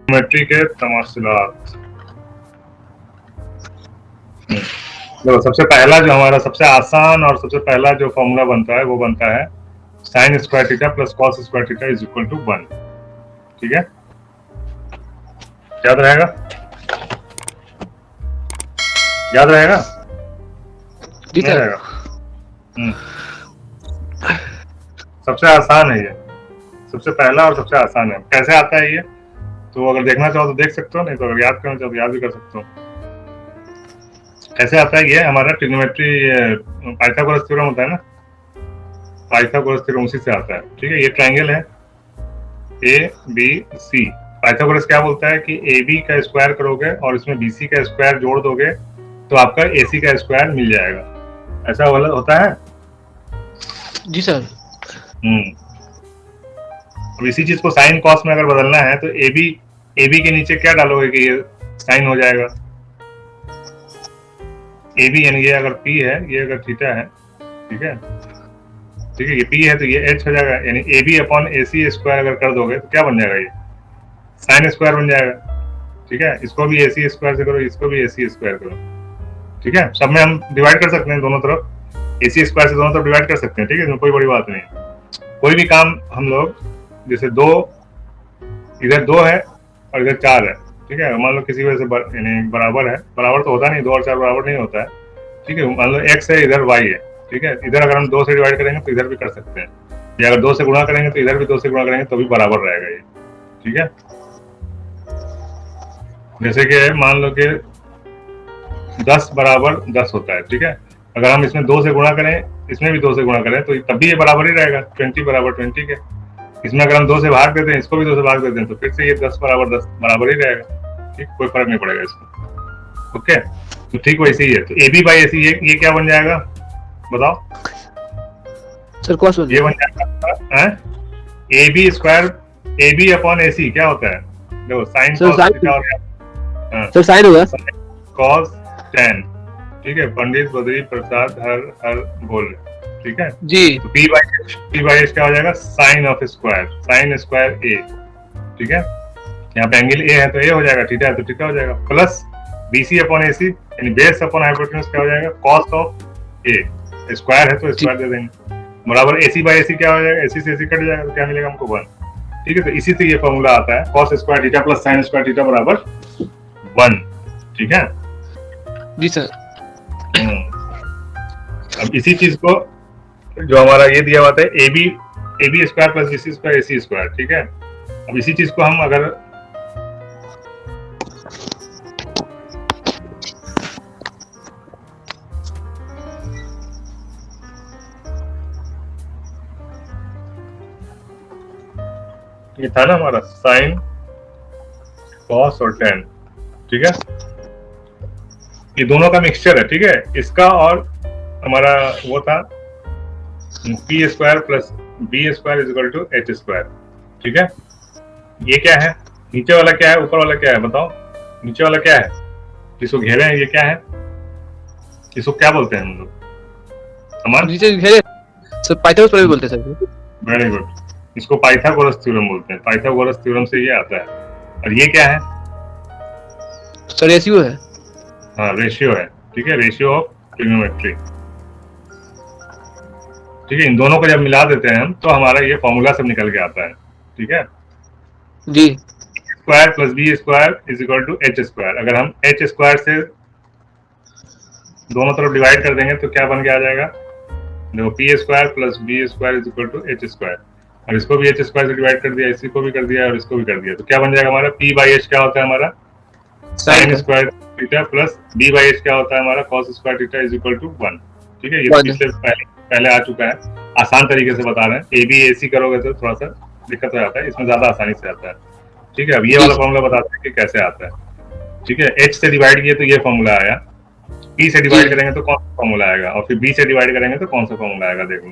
Geometry के तमाशलात। देखो सबसे पहला जो हमारा सबसे आसान और सबसे पहला जो फॉर्मूला बनता है वो बनता है sine square theta plus cos square theta is equal to 1। ठीक है, याद रहेगा? याद रहेगा? जी नहीं सर। रहेगा? सबसे आसान है ये, सबसे पहला और सबसे आसान है। कैसे आता है ये तो अगर देखना चाहो तो देख सकते हो, नहीं तो अगर याद करना चाहो तो याद भी कर सकते हो। कैसे आता है ये? हमारा ट्रिग्नोमेट्री पाइथागोरस थ्योरम होता है ना, पाइथागोरस थ्योरम उसी से आता है। ठीक है, ये ट्रायंगल है ए बी सी। पाइथागोरस क्या बोलता है कि ए बी का स्क्वायर करोगे और इसमें बी सी का स्क्वायर जोड़ दोगे तो आपका ए सी का स्क्वायर मिल जाएगा। ऐसा वाला होता है? जी सर। अब इसी चीज को साइन कॉस में अगर बदलना है तो ए बी के नीचे क्या डालोगे कि ये साइन हो जाएगा? ए बी यानी ये अगर पी है, ये अगर थीटा है, ठीक है, ठीक है, ये पी है तो ये एच हो जाएगा, यानी A B upon A C square अगर कर दोगे तो क्या बन जाएगा? ये साइन स्क्वायर बन जाएगा। ठीक है, इसको भी ए सी स्क्वायर से करो, इसको भी ए सी स्क्वायर करो। ठीक है, सब में हम डिवाइड कर सकते हैं दोनों तरफ, ए सी स्क्वायर से दोनों तरफ डिवाइड कर सकते हैं। ठीक है, इसमें कोई बड़ी बात नहीं है। कोई भी काम हम लोग जैसे दो, इधर 2 है और इधर 4 है, ठीक है, मान लो किसी वजह से यानी बराबर है, बराबर तो होता नहीं, 2 और 4 बराबर नहीं होता है। ठीक है, मान लो x है, इधर y है। ठीक है, इधर अगर हम 2 से डिवाइड करेंगे तो इधर भी कर सकते हैं, या अगर 2 से गुणा करेंगे तो इधर भी 2 से गुणा करेंगे तो भी बराबर रहेगा ये। ठीक है, जैसे कि मान लो कि 10 बराबर 10 होता है। ठीक है, अगर हम इसमें 2 से गुणा करें, इसमें भी 2 से गुणा करें तो तब भी ये बराबर ही रहेगा, 20 बराबर 20 के। इसमें अगर हम 2 से भाग देते हैं, इसको भी 2 से भाग देते हैं तो फिर से ये 10 बराबर 10 बराबर ही रहेगा। ठीक, कोई फर्क नहीं पड़ेगा इसमें। ओके, तो ठीक वैसे ही है। तो ए बी बाई ए सी ये क्या बन जाएगा बताओ? सर कॉस ये बन जाएगा A B square, A B upon A C क्या होता है? देखो साइन कॉस थीटा हो गया, सर साइन होगा कॉस टेन। ठीक है, पंडित बद्री प्रसाद हर बोल। ठीक है जी। तो p बाई एच क्या हो जाएगा? Sine of square, sine square A. ठीक है, यहाँ पे एंगल ए है तो ए हो जाएगा, थीटा है तो थीटा हो जाएगा, plus B C upon A सी यानी बेस अपॉन हाइपोटेन्यूज क्या हो जाएगा? Cos of A. स्क्वायर है तो स्क्वायर दे देंगे, बराबर ए सी बाई ए सी क्या हो जाएगा? ए सी से ए सी कट जाएगा तो क्या मिलेगा हमको? 1। ठीक है, तो इसी से ये फॉर्मूला आता है cos square theta plus sine square theta बराबर 1। ठीक है जी सर। अब इसी चीज को जो हमारा ये दिया हुआ था A B square plus B C square A C square. ठीक है, अब इसी चीज को हम अगर ये था ना हमारा साइन कॉस और टेन। ठीक है, ये दोनों का मिक्सचर है। ठीक है, इसका और हमारा वो था P square plus B square is equal to H square. ठीक है, ये क्या है? नीचे वाला क्या है, ऊपर वाला क्या है बताओ? नीचे वाला क्या है जिसको घेरे हैं? ये क्या है? इसको क्या बोलते हैं हम लोग? हमारे नीचे घेरे सर पाइथागोरस थ्योरम बोलते हैं सर। वेरी गुड, इसको पाइथागोरस थ्योरम बोलते हैं। पाइथागोरस थ्योरम से ये आता है। और ये क्या है? सर रेशियो है। हाँ, रेशियो है। ठीक है, रेशियो ऑफ ट्रिग्नोमेट्री। ठीक है, इन दोनों को जब मिला देते हैं हम तो हमारा ये फॉर्मूला सब निकल के आता है। ठीक है जी। Square plus B square is equal to H square. अगर हम एच स्क्वायर से दोनों तरफ डिवाइड कर देंगे तो क्या बन के आ जाएगा? देखो P square plus B square is equal to H square, और इसको भी एच स्क्वायर से डिवाइड कर दिया, इसी को भी कर दिया और इसको भी कर दिया, तो क्या बन जाएगा हमारा? पी बाई एच क्या होता है हमारा? Sine square theta plus B by H क्या होता है हमारा? Cos square theta is equal to 1। ठीक है, ये पिछले पहले आ चुका है, आसान तरीके से बता रहे हैं। ए बी ए सी करोगे तो थोड़ा सा दिक्कत हो जाता है, इसमें ज्यादा आसानी से आता है। ठीक है, अब ये वाला फॉर्मूला बताते हैं कि कैसे आता है। ठीक है, एच से डिवाइड किए तो ये फॉर्मूला आया, पी से डिवाइड करेंगे तो कौन सा फॉर्मूला आएगा, और फिर बी से डिवाइड करेंगे तो कौन सा फॉर्मूला आएगा? देख लो,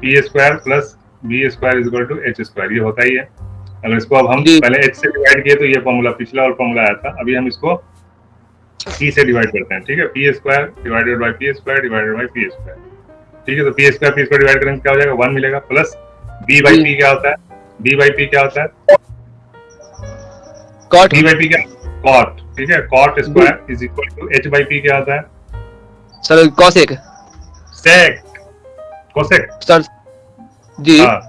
P square plus B square is equal to H square, ये होता ही है। अगर इसको अब हम पहले एच से डिवाइड किए तो ये फॉर्मूला पिछला और फॉर्मूला आया था, अभी हम इसको पी से डिवाइड करते हैं। ठीक है, P square divided by P square divided by P square. ठीक है, तो पी स्क्वायर डिवाइड करेंगे क्या हो जाएगा? 1 मिलेगा, प्लस बी बाई पी क्या होता है? बी बाई पी क्या होता है? कॉट p by p क्या, cot, ठीक है, cot square is equal to h by p क्या होता है, sir cosec sec, cosec, sir ji हाँ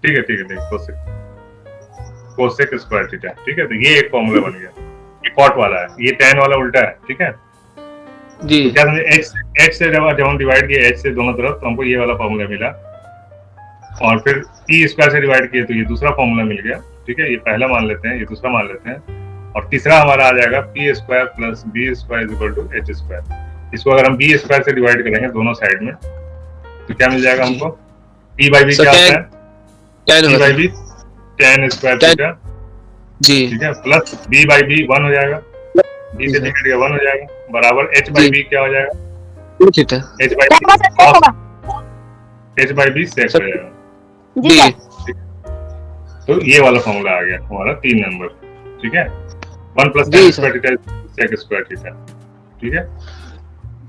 ठीक है ठीक है ठीक है, cosec स्क्वायर थीटा, ठीक है। तो ये एक फॉर्मूला बन गया, ये कॉट वाला है, ये tan वाला उल्टा है, ठीक है। जी तो क्या समझे, h से जब हम डिवाइड किए h से दोनों तरफ, तो हमको ये वाला फॉर्मूला मिला, और फिर p स्क्वायर से डिवाइड किए तो ये दूसरा फॉर्मूला मिल गया, ठीक है। ये पहला मान लेते हैं, ये दूसरा मान लेते हैं, और तीसरा हमारा आ जाएगा p square plus b square is equal to h square. इसको अगर हम b स्क्वायर से डिवाइड करेंगे दोनों साइड में, तो क्या मिल जाएगा हमको, p बाई b सर क्या होता है, tan p होगा by b tan square tan- theta, जी ठीक है, प्लस b बाई b 1 हो जाएगा, b से डिवाइड किया 1 हो जाएगा, बराबर h बाई b क्या हो जाएगा, थीटा h बाई क्या b sec होगा? h बाई b sec हो जाएगा। जी जी सर। तो ये वाला फॉर्मूला आ गया हमारा 3 नंबर, ठीक है। 1 प्लस जी, tan sir. Square theta sec square theta, ठीक है।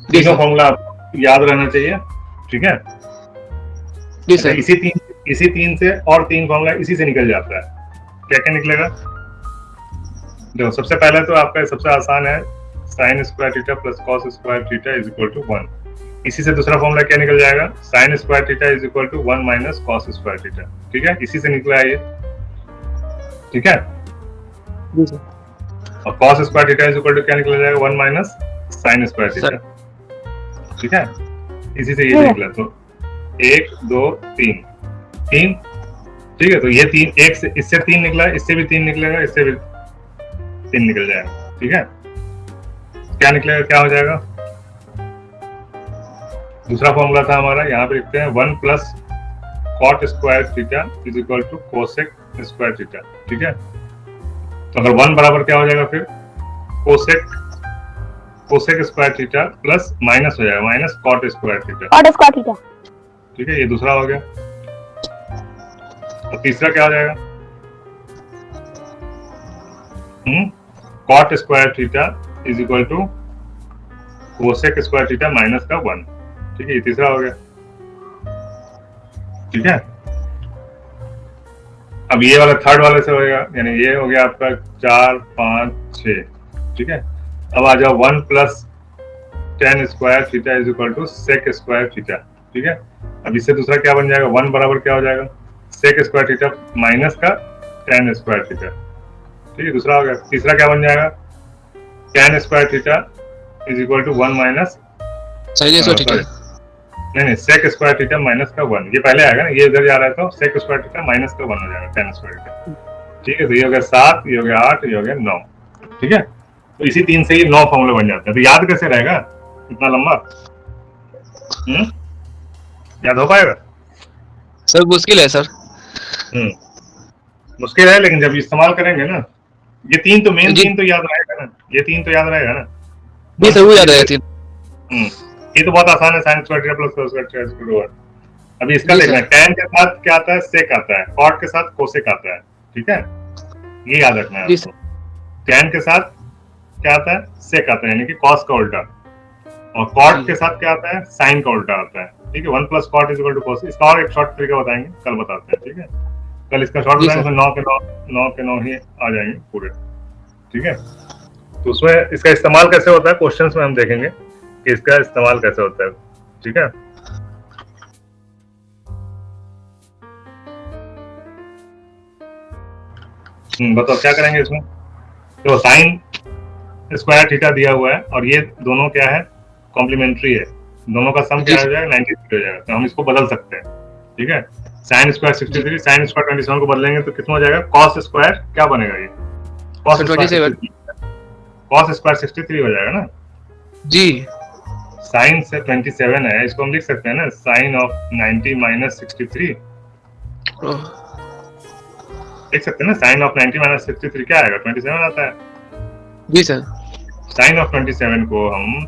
जी तीनों सर फॉर्मूला आपको याद रहना चाहिए, ठीक है। जी अच्छा, सर इसी तीन से और 3 फॉर्मूला इसी से निकल जाता है। क्या क्या निकलेगा, देखो सबसे पहले तो आपका सबसे आसान है, sin square theta plus cos square theta is equal to 1। इसी से दूसरा फॉर्मूला क्या निकल जाएगा, sin square theta is equal to 1 minus cos square theta, ठीक है। इसी से निकला है ये, ठीक है। जी सर और cos square theta is equal to क्या निकला जाएगा, 1 माइनस sin स्क्वायर थीटा, ठीक है। इसी से ये निकला, तो 1 2 3 3, ठीक है। तो ये 3, एक से इससे 3 निकला, इससे भी 3 निकलेगा, इससे भी 3 निकल जाएगा, ठीक है। क्या निकलेगा, क्या हो जाएगा, दूसरा फॉर्मूला था हमारा, यहाँ पे लिखते हैं 1 plus cot square theta is equal to cosec square theta, ठीक है। तो अगर 1 बराबर क्या हो जाएगा, फिर cosec square theta plus minus हो जाएगा, minus cot square theta, cot square theta. ठीक है। ये दूसरा हो गया, और तीसरा क्या हो जाएगा, cot square theta is equal to cosec square theta minus का 1, ठीक है। ये तीसरा हो गया, ठीक है। अब ये वाला थर्ड वाले से होगा, यानी ये हो गया आपका 4 5 6, ठीक है। अब आ जाओ 1 plus tan square theta is equal to sec square theta, ठीक है। अब इससे दूसरा क्या बन जाएगा, 1 बराबर क्या हो जाएगा, सेक स्क्वायर थीटा माइनस का tan स्क्वायर थीटा, ठीक है। दूसरा हो गया, तीसरा क्या बन जाएगा, tan square theta is equal to 1 minus, sin square theta नहीं सेक स्क्वायर थीटा माइनस का 1, ये पहले आएगा ना, ये इधर जा रहा है, तो सेक स्क्वायर थीटा माइनस का 1 हो जाएगा tan स्क्वायर थीटा, ठीक है। तो ये हो गया 7, ये हो गया 8, ये हो गया 9, ठीक है। तो इसी 3 से ही 9 फॉर्मूले बन जाते हैं। तो याद कैसे रहेगा इतना लंबा, याद हो पाएगा, सर मुश्किल है सर मुश्किल है, लेकिन जब इस्तेमाल करेंगे ना, ये 3 तो मेन जी। 3 तो याद रहेगा ना, ये 3 तो याद रहेगा ना। जी सर वो याद आया थी ये तो बहुत आसान है, sin square theta plus cos square theta is equal to 1। अभी इसका जी, देखना है, tan के साथ क्या आता है, sec आता है, cot के साथ cosec आता है, ठीक है। ये याद रखना है जी, आपको। tan के साथ क्या आता है, sec आता है, यानी कि cos का उल्टा, और cot के साथ क्या आता है, sin का उल्टा आता है, ठीक है। 1 plus cot is equal to cos। इसका और एक शॉर्ट तरीका बताएंगे, कल बताते हैं, ठीक है। कल इसका शॉर्ट जी, बताएंगे, 9 के 9 ही आ जाएंगे पूरे, ठीक है। तो उसमें इसका इस्तेमाल कैसे होता है, क्वेश्चंस में हम देखेंगे कि इसका इस्तेमाल कैसे होता है, ठीक है। बताओ क्या करेंगे इसमें। तो साइन स्क्वायर थीटा दिया हुआ है, और ये दोनों क्या है, कॉम्प्लीमेंट्री है, दोनों का सम क्या हो जाएगा, 90 हो जाएगा। तो हम इसको बदल सकते हैं, ठीक है। साइन स्क्वायर 63, साइन स्क्वायर 27 को बदलेंगे तो कितना हो जाएगा, कॉस स्क्वायर क्या बनेगा, ये कॉस स्क्वायर 63 हो जाएगा ना जी। साइन से 27 है, इसको हम लिख सकते हैं ना, साइन ऑफ 90 माइनस 63 लिख सकते हैं ना। साइन ऑफ 90 माइनस 63 क्या आएगा, 27 आता है। जी सर साइन ऑफ 27 को हम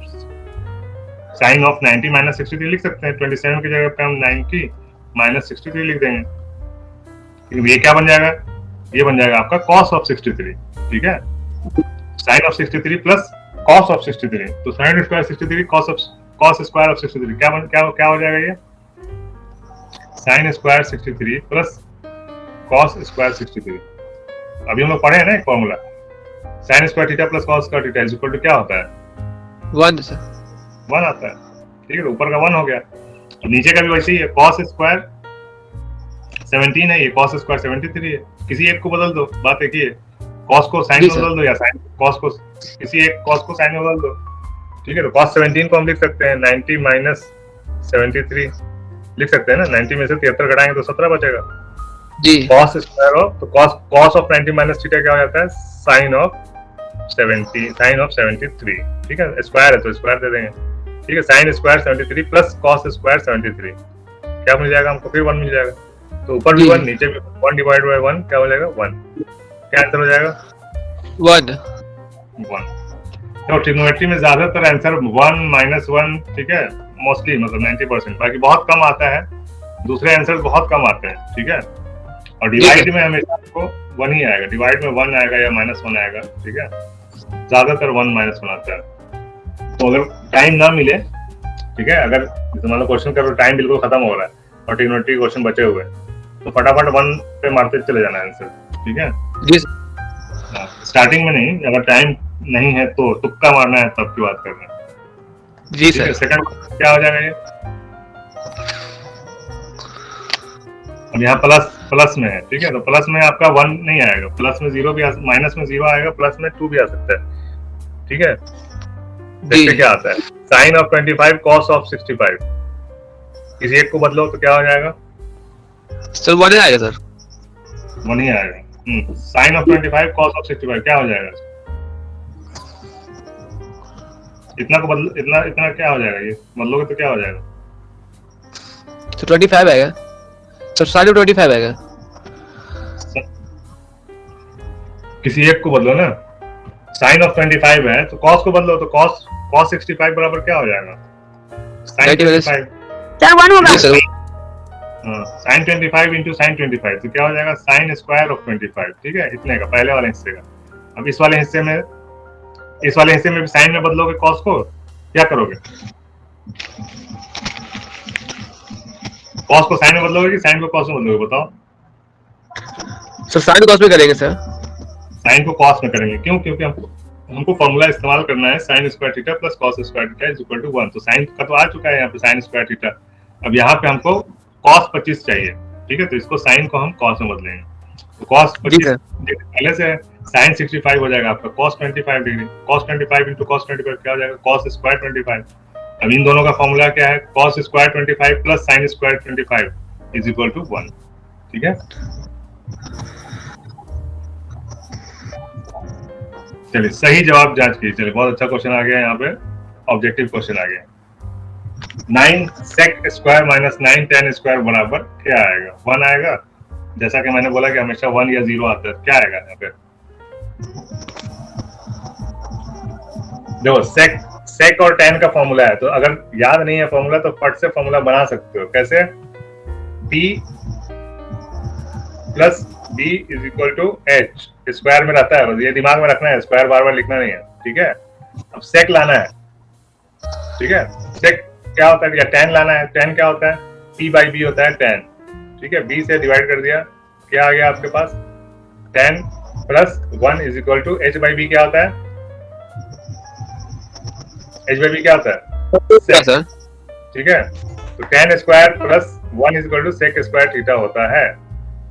साइन ऑफ 90 माइनस 63 लिख सकते हैं, 27 की जगह पे हम 90 माइनस 63 लिख देंगे। ये क्या बन जाएगा, ये बन जाएगा आपका cos ऑफ 63, ठीक है। Sine of 63 plus cos of 63, तो sine square 63 cos square of 63 क्या हो जाएगा, ये sine square 63 plus cos square 63। अभी हम लोग पढ़े हैं ना एक formula, sine square theta plus cos square theta is equal to क्या होता है? 1 सर। 1 आता है। ठीक है, ऊपर का 1 हो गया। अब नीचे का भी वैसे ही है, कॉस स्क्वायर 17 है, ये कॉस स्क्वायर 73 है। किसी एक को बदल दो, बात एक ही है। कॉस को साइन जी में सर। बदल दो या साइन कॉस को, किसी एक कॉस को साइन में बदल दो। ठीक है, तो कॉस 17 को हम लिख सकते हैं 90 माइनस 73 लिख सकते हैं ना। 90 में से 73 घटाएंगे तो 17 बचेगा। जी कॉस स्क्वायर ऑफ, तो कॉस ऑफ 90 माइनस थीटा क्या हो जाता है? Sine of 73। ठीक है, स्क्वायर है तो स्क्वायर दे देंगे। ठीक है, sine square 73 plus cos square 73 क्या मिल जाएगा हमको? फिर 1 मिल जाएगा। तो ऊपर भी जी। 1 नीचे भी 1 डिवाइड बाय 1 क्या हो जाएगा? 1। क्या आंसर हो जाएगा? 1। 1। तो ट्रिग्नोमेट्री में ज्यादातर आंसर 1 माइनस 1, ठीक है, मोस्टली मतलब 90%। बाकी बहुत कम आता है, दूसरे आंसर बहुत कम आते हैं। ठीक है, और डिवाइड में हमेशा आपको 1 ही आएगा, डिवाइड में 1 आएगा या -1 आएगा। ठीक है, ज्यादातर 1 -1 आता है। तो अगर टाइम ना मिले, ठीक है, अगर जैसे मान लो क्वेश्चन का टाइम बिल्कुल खत्म हो रहा है और ट्रिग्नोमेट्री क्वेश्चन बचे हुए हैं, तो फटाफट 1 पे मारते चले जाना आंसर। ठीक है, जी स्टार्टिंग में नहीं, अगर टाइम नहीं है तो तुक्का मारना है, तब की बात कर रहे हैं। जी ठीक है, सर। सेकंड क्या हो जाएगा ये? अब यहाँ प्लस में है। ठीक है, तो प्लस में आपका 1 नहीं आएगा, प्लस में 0 भी माइनस में 0 आएगा, प्लस में 2 भी आ सकता है। ठीक है, देखते क्या आता है। साइन ऑफ 25 कॉस ऑफ 65 किसी एक को बदलो तो क्या हो जाएगा? सर 1 ही आएगा सर। 1 ही आएगा। साइन ऑफ 25 कॉस ऑफ 65 क्या हो जाएगा? इतना को बदल, इतना क्या हो जाएगा? ये बदलोगे तो क्या हो जाएगा? तो 25 आएगा सर, सारे 25 आएगा। किसी एक को बदलो ना। साइन ऑफ 25 है तो कॉस को बदलो, तो कॉस 65 बराबर क्या हो जाएगा? साइन 25। सर 1 होगा। साइन 25 इंटू साइन 25 तो क्या हो जाएगा? Sine square of 25। ठीक है, इतने का पहले वाले हिस्से का। अब इस वाले हिस्से में भी साइन में बदलोगे कॉस को, क्या करोगे? कॉस को साइन में बदलोगे कि साइन को कॉस में बदलोगे? बताओ। सर साइन कॉस में करेंगे सर। साइन को कॉस में करेंगे, क्यों? क्योंकि हमको फॉर्मूला इस्तेमाल करना है, sine square theta plus cos square theta is equal to 1। तो साइन का तो आ चुका है यहाँ पे साइन स्क्वायर थीटा। अब यहाँ पे हमको कॉस 25 चाहिए। ठीक है, तो इसको साइन को हम कॉस में बदलेंगे। तो कॉस 25 पहले से साइन 65 हो जाएगा आपका cos 25 degree. Cos 25 into cos 25 क्या हो जाएगा? Cos square 25। अब इन दोनों का फॉर्मूला क्या है? Cos square 25 plus sine square 25 is equal to 1। ठीक है, चलिए सही जवाब जांच कीजिए। चलिए, बहुत अच्छा क्वेश्चन आ गया यहाँ पे, ऑब्जेक्टिव क्वेश्चन आ गया। 9 sec square minus 9 tan square बराबर क्या आएगा? 1 आएगा। जैसा कि मैंने बोला कि हमेशा 1 या 0 आता है, क्या आएगा यहाँ पे? देखो, सेक और tan का फॉर्मूला है, तो अगर याद नहीं है फॉर्मूला तो फट से फॉर्मूला बना सकते हो। कैसे? p plus b is equal to h। Square में रहता है, ये दिमाग में रखना है, स्क्वायर बार बार लिखना नहीं है। ठीक है, अब सेक लाना है। ठीक है, सेक क्या होता है? या tan लाना है। tan क्या होता है? p बाई b होता है tan। ठीक है, b से डिवाइड कर दिया, क्या आ गया आपके पास? tan plus 1 is equal to h by b। क्या होता है? h बाई b क्या होता है? सर। ठीक है, तो tan square plus 1 is equal to sec square theta होता है।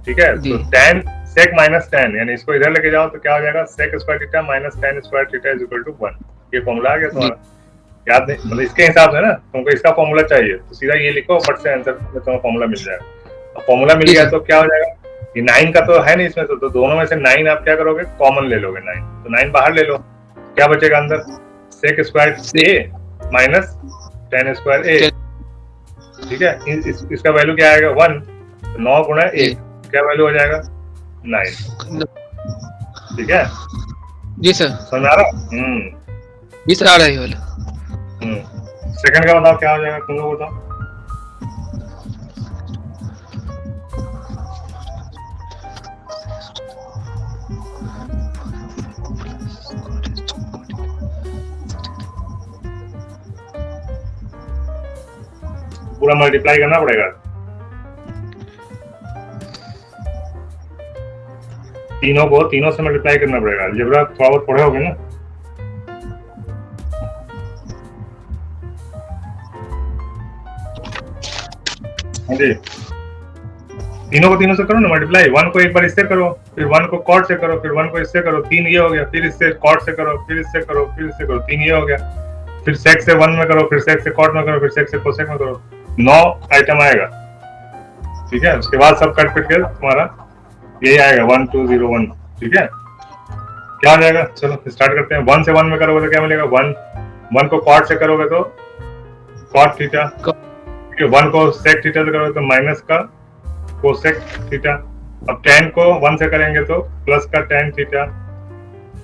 ठीक है, तो tan सेक माइनस tan, यानी इसको इधर लेके जाओ तो क्या हो जाएगा? Sec square theta minus tan square theta is equal to 1। ये फॉर्मूला आ गया तुम्हारा। याद नहीं, मतलब इसके हिसाब से ना, तुमको इसका फॉर्मूला चाहिए तो सीधा ये लिखो, फट से आंसर में तुम्हारा फॉर्मूला मिल जाएगा। फॉर्मूला मिल गया तो क्या हो जाएगा? ये 9 का तो है नहीं इसमें, तो दोनों में से 9 आप क्या करोगे? कॉमन ले लोगे 9, तो 9 बाहर ले लो। क्या बचेगा अंदर? Sec square a minus tan square a। ठीक है, इसका वैल्यू क्या आएगा? 1। तो 9 गुणा 1 क्या वैल्यू हो जाएगा? 9। ठीक है, जी सर। समझ आ रहा? जी सर, आ रहा है वाला। सेकंड का बताओ क्या हो जाएगा? तुम लोग बताओ। पूरा मल्टीप्लाई करना पड़ेगा। तीनों से मल्टीप्लाई करना पड़ेगा। अलजेब्रा थोड़ा बहुत पढ़े होगे ना। हाँ जी, तीनों से करो ना मल्टीप्लाई। 1 को एक बार इससे करो, फिर 1 को कॉट से करो, फिर 1 को इससे करो, 3 ये हो गया, फिर इससे कॉट से करो, फिर इससे करो, फिर इससे करो, 3 ये हो गया, फिर सेक से 1 में करो, फिर सेक से कॉट में करो, फिर सेक से कोसेक में करो, 9 आइटम आएगा। ठीक है, उसके बाद सब कट पिट के तुम्हारा यही आएगा 1 2 0 1। ठीक है, क्या हो जाएगा? चलो स्टार्ट करते हैं। 1 से 1 में करोगे तो क्या मिलेगा? 1 को कॉट से करोगे तो कॉट थीटा, 1 को सेक थीटा से करोगे तो माइनस का कोसेक थीटा। अब tan को 1 से करेंगे तो प्लस का tan थीटा।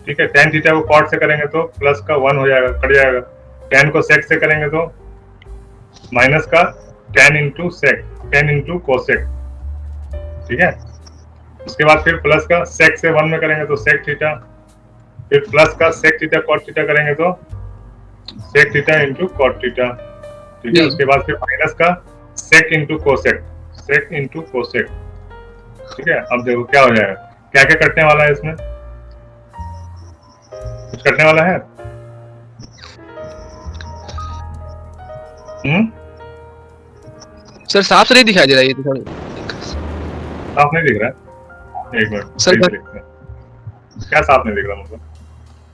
ठीक है, tan थीटा को कॉट से करेंगे तो प्लस का 1 हो जाएगा, कट जाएगा। tan को सेक से करेंगे तो माइनस का tan into sec, tan into cosec. ठीक है, उसके बाद फिर प्लस का सेक से 1 में करेंगे तो सेक थीटा, फिर प्लस का सेक थीटा कॉट थीटा करेंगे तो sec theta into cot theta. ठीक है, उसके बाद फिर माइनस का sec into cosec, sec into cosec. ठीक है, अब देखो क्या हो जाएगा, क्या क्या कटने वाला है इसमें? कुछ कटने वाला है? सर साफ से नहीं दिखाई दे रहा है ये तो। साफ नहीं दिख रहा है? एक मिनट सर, देखते हैं क्या साफ नहीं दिख रहा मतलब।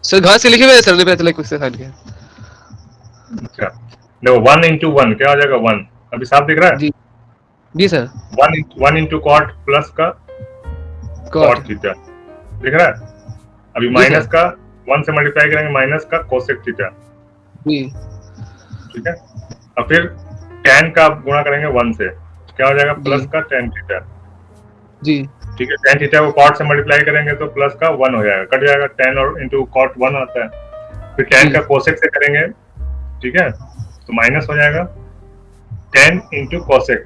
सर घर से लिखे हुए हैं सर, पे लाइक उससे साइड के। अच्छा देखो 1 इंटू 1 क्या हो जाएगा? 1 अभी साफ दिख रहा है? जी जी सर। 1 इंटू कॉट प्लस का कॉट थीटा दिख रहा है। अभी माइनस का 1 से मल्टीप्लाई करेंगे माइनस का कोसेक थीटा। जी ठीक है, और फिर tan का गुणा करेंगे 1 से, क्या हो जाएगा? प्लस का tan थीटा। जी ठीक है, tan थीटा को कॉट से मल्टीप्लाई करेंगे तो प्लस का 1 हो जाएगा, कट जाएगा। tan और इंटू कॉट 1 आता है। फिर tan का कोसेक से करेंगे, ठीक है, तो माइनस हो जाएगा tan into cosec,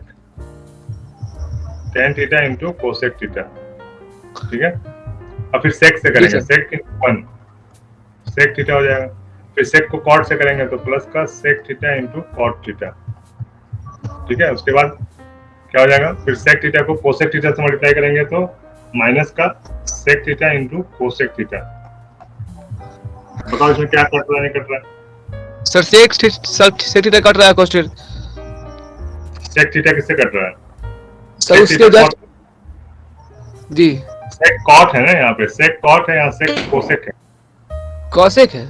tan theta into cosec theta. ठीक है, और फिर सेक से करेंगे, सेक इंटू 1, सेक थीटा हो जाएगा। फिर सेक को कॉट से करेंगे तो प्लस का sec theta into cot theta. ठीक है, उसके बाद क्या हो जाएगा? फिर सेक थीटा को कोसेक थीटा से मल्टीप्लाई करेंगे तो माइनस का sec theta into cosec theta. बताओ इसमें क्या कट रहा है, नहीं कट रहा है? सर सेक थीटा कट रहा है, कोस सेक थीटा किससे कट रहा है? सर उसके जस्ट जी सेक कॉट है ना, यहाँ पे सेक कॉट है, यहाँ सेक कोसेक है। कोसेक है,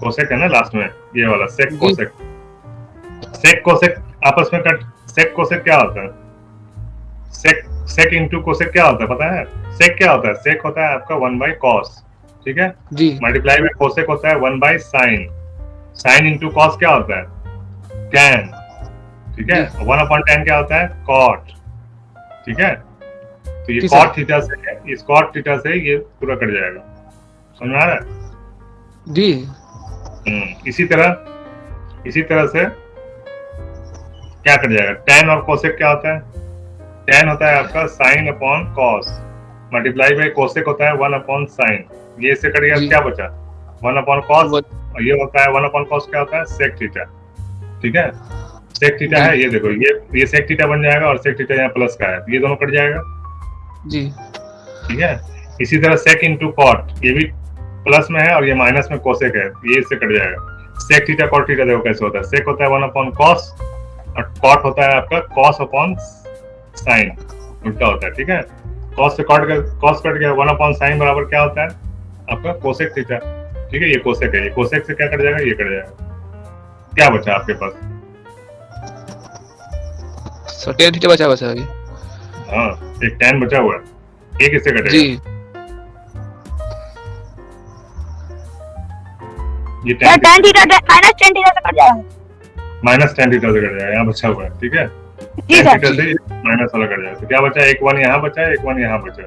कोसेक है ना लास्ट में, ये वाला सेक कोसेक। सेक कोसेक आपस में कट, सेक कोसेक क्या होता है? सेक इंटू कोसेक क्या होता है पता है? सेक क्या होता है? सेक होता है आपका 1 बाई कॉस। ठीक है जी, मल्टीप्लाई में कोसेक होता है 1 by sine. Sine into cos क्या होता है? टैन। ठीक है, 1 अपॉन टैन क्या होता है? कॉट। ठीक है, तो ये कॉट थीटा से, इस कॉट थीटा से ये पूरा कट जाएगा। समझ में आ रहा है? जी इसी तरह से क्या कट जाएगा? टैन और कोसेक क्या होता है? टैन होता है आपका sine upon cos, multiply by cosec होता है 1 अपॉन साइन। ये इससे कट गया, क्या बचा? 1 अपॉन कॉस, और ये होता है 1 अपॉन कॉस क्या होता है? Sec theta. ठीक है, सेक थीटा है, ये देखो ये सेक थीटा बन जाएगा, और सेक थीटा यहाँ प्लस का है, ये दोनों कट जाएगा। जी ठीक है, इसी तरह सेक इंटू कॉट, ये भी प्लस में है और ये माइनस में कोसेक है, ये इससे कट जाएगा। सेक थीटा कॉट थीटा देखो कैसे होता है। सेक होता है 1 अपॉन कॉस, और कॉट होता है आपका कॉस अपॉन साइन, उल्टा होता है। ठीक है, कॉस से कॉस कट गया, 1 अपॉन साइन बराबर क्या होता है? आपका कोसेक थीटा। ठीक है, ये कोसेक है, ये कोसेक से क्या कट जाएगा? ये कट जाएगा। क्या बचा आपके पास? सर tan थीटा बचा अभी। हाँ, एक tan बचा हुआ है, एक इससे कटेगा। जी, ये tan theta minus tan theta से कट जाएगा, माइनस tan थीटा से कट जाएगा, यहाँ बचा हुआ है। ठीक है, जी tan सर। थीटा से माइनस वाला कट जाएगा, तो क्या बचा? एक 1 यहाँ बचा, एक 1 यहाँ बचा।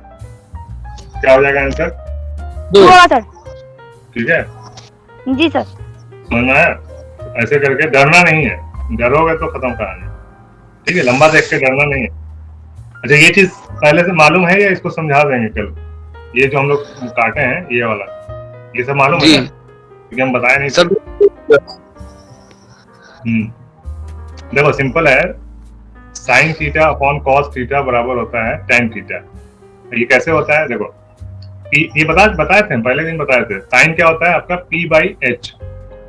क्या हो जाएगा आंसर? 2 होगा सर। ठीक है, जी सर। समझ में आया? ऐसे करके डरना नहीं है, डरोगे तो खत्म कहानी। ठीक है, लंबा देख के डरना नहीं है। अच्छा, ये चीज पहले से मालूम है या इसको समझा देंगे कल? ये जो हम लोग काटे हैं ये वाला, ये सब मालूम है ना? क्योंकि हम बताए नहीं सर। देखो सिंपल है, sine theta upon cos theta बराबर होता है tan थीटा। ये कैसे होता है? देखो ये बताए थे हम पहले दिन बताए थे, साइन क्या होता है आपका p by H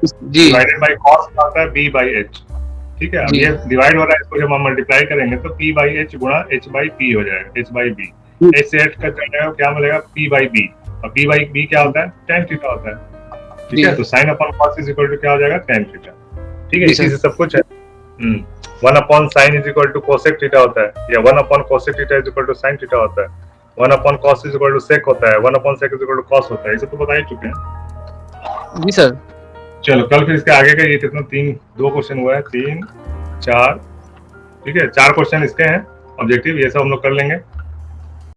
G divided by cos क्या होता है b बाई एच। ठीक है, अब जी। ये डिवाइड हो रहा है, इसको जब हम मल्टीप्लाई करेंगे तो p बाई एच गुणा h बाई p हो जाएगा, h बाई b। h से h कट जाएगा, क्या मिलेगा p बाई b, और p बाई b क्या होता है tan थीटा होता है। ठीक है, तो sin upon cos is equal to क्या हो जाएगा tan थीटा। ठीक है, जी इसी सर। से सब कुछ है। 1 upon sin is equal to cosec theta होता है, या 1 अपॉन cosec थीटा is equal to sin theta होता है, 1 upon cos is equal to sec होता है, 1 upon sec is equal to cos होता है। ये सब तो बता ही चुके हैं। जी सर। चलो कल फिर इसके आगे का ये कितना 2 क्वेश्चन हुआ है, 3 4, ठीक है 4 क्वेश्चन इसके हैं ऑब्जेक्टिव, ये सब हम लोग कर लेंगे।